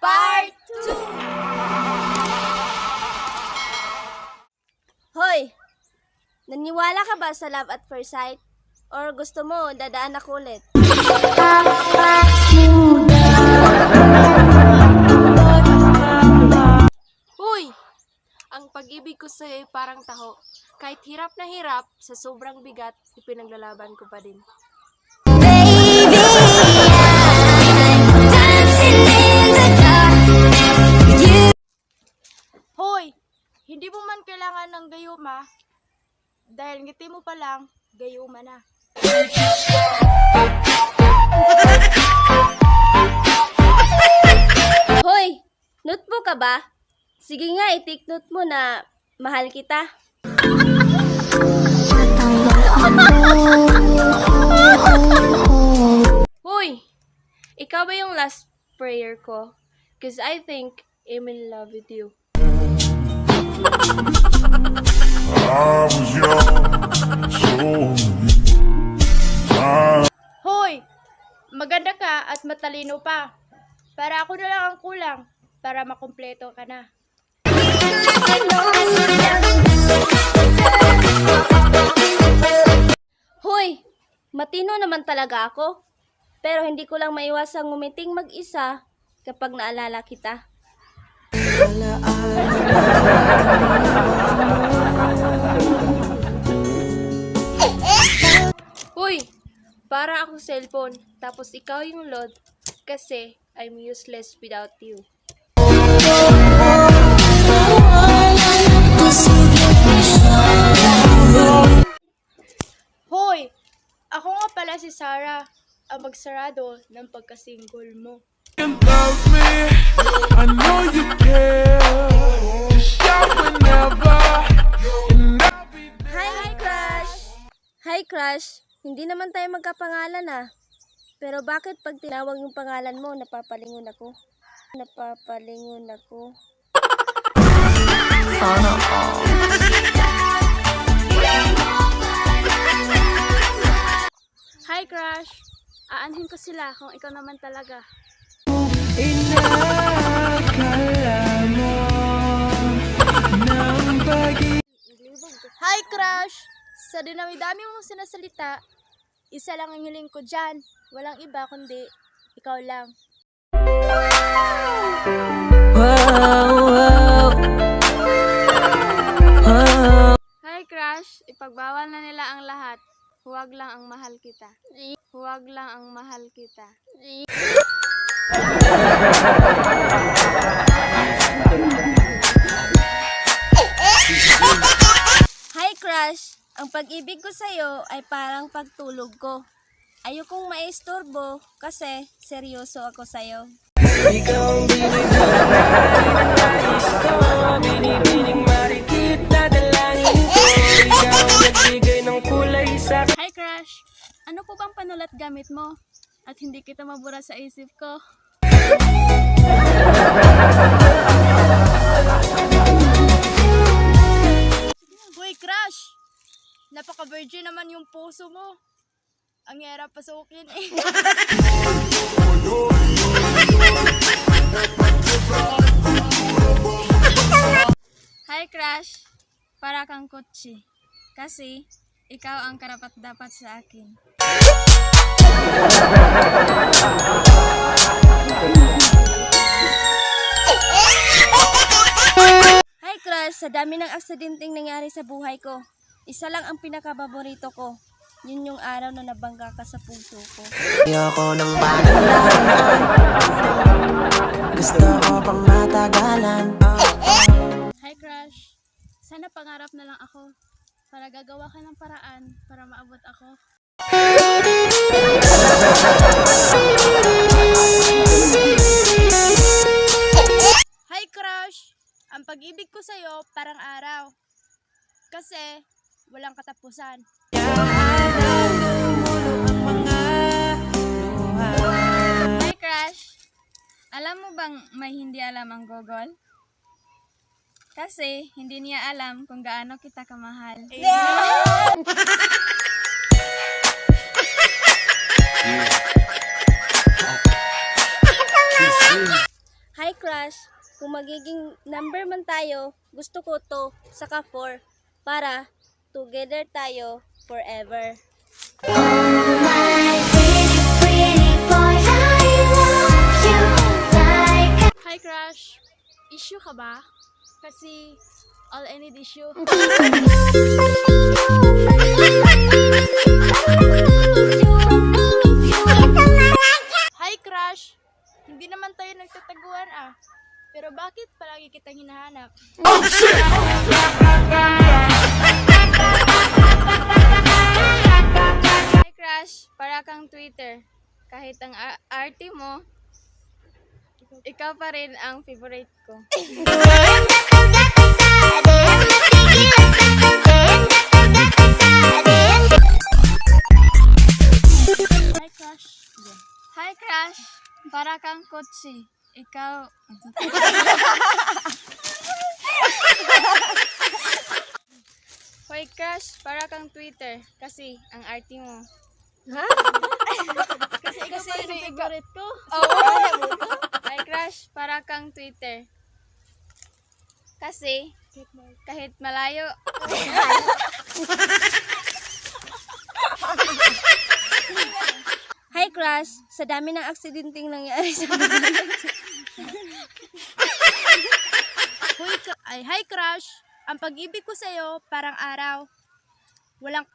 Part 2. Hoy! Naniwala ka ba sa love at first sight? Or gusto mo, dadaan ako ulit? Huy! Ang pag-ibig ko sa'yo ay parang taho. Kahit hirap na hirap, sa sobrang bigat, ipinaglalaban ko pa din. Hoy! Hindi mo man kailangan ng gayuma. Dahil ngiti mo pa lang, gayuma na. Hoy! Notebook ka ba? Sige nga, i-take note mo na mahal kita. Hoy! Ikaw ba yung last prayer ko? Cause I think I'm in love with you. I was young, so Hoy! Maganda ka at matalino pa. Para ako na lang ang kulang para makumpleto ka na. Hoy! Matino naman talaga ako. Pero hindi ko lang maiwasang ngumiting mag-isa kapag naalala kita. Hoy! Para akong cellphone, tapos ikaw yung load kasi I'm useless without you. Hoy! Ako nga pala si Sarah, ang magsarado ng pagkasingle mo. love me. I know you care. Shout whenever. And I'll be Hi, Crush! Hi, Crush! Hindi naman tayo magkapangalan ah. Pero bakit pag tinawag yung pangalan mo, napapalingon ako? Napapalingon ako. Hi, Crush! Aanhin ko sila kung ikaw naman talaga. Hi, Crush! Sa dinami-dami mong sinasalita, isa lang ang hiling ko dyan. Walang iba kundi ikaw lang. Hi, Crush! Ipagbawal na nila ang lahat. Huwag lang ang mahal kita. Huwag lang ang mahal kita. Hi, Crush! Ang pag-ibig ko sa'yo ay parang pagtulog ko. Ayokong maisturbo kasi seryoso ako sa'yo. Hi, Crush! Ano po bang panulat gamit mo? At hindi kita mabura sa isip ko. Hoy, Crush! Napaka-virgin naman yung puso mo. Ang hirap pasukin eh. Hi, Crush! Para kang kutsi. Kasi, ikaw ang karapat-dapat sa akin. Hi, Crush! Sa dami ng aksidenteng nangyari sa buhay ko, isa lang ang pinakababorito ko. Yun yung araw na nabangga ka sa puso ko. Ayoko ng patagalan. Gusto ko pang matagalan. Hi, Crush! Sana pangarap na lang ako para gagawa ka ng paraan para maabot ako. Hi, Crush! Ang pag-ibig ko sa'yo parang araw. Kasi walang katapusan. Hi, Crush! Alam mo bang may hindi alam ang Gogol? Kasi hindi niya alam kung gaano kita kamahal. Hi, Hi crush, kung magiging number man tayo, gusto ko to, saka 4, para together tayo forever. Hi crush, issue ka ba? Kasi all I need is you. Hi crush, hindi naman tayo nagtataguan ah. Pero bakit palagi kitang hinahanap? Hi crush, para kang Twitter. Kahit ang arte mo, ikaw pa rin ang favorite ko. Hi crush. Hi crush, para kang kotse. Ikaw. Hoy crush, para kang Twitter. Kasi ang arte mo. Ha? Kasi ikaw pa rin ang favorite ko. Hi crush, para kang Twitter. Kasi kahit malayo. Hi crush, sa dami ng aksidenteng nangyari sa Hi crush, ang pag-ibig ko sa'yo parang araw. Walang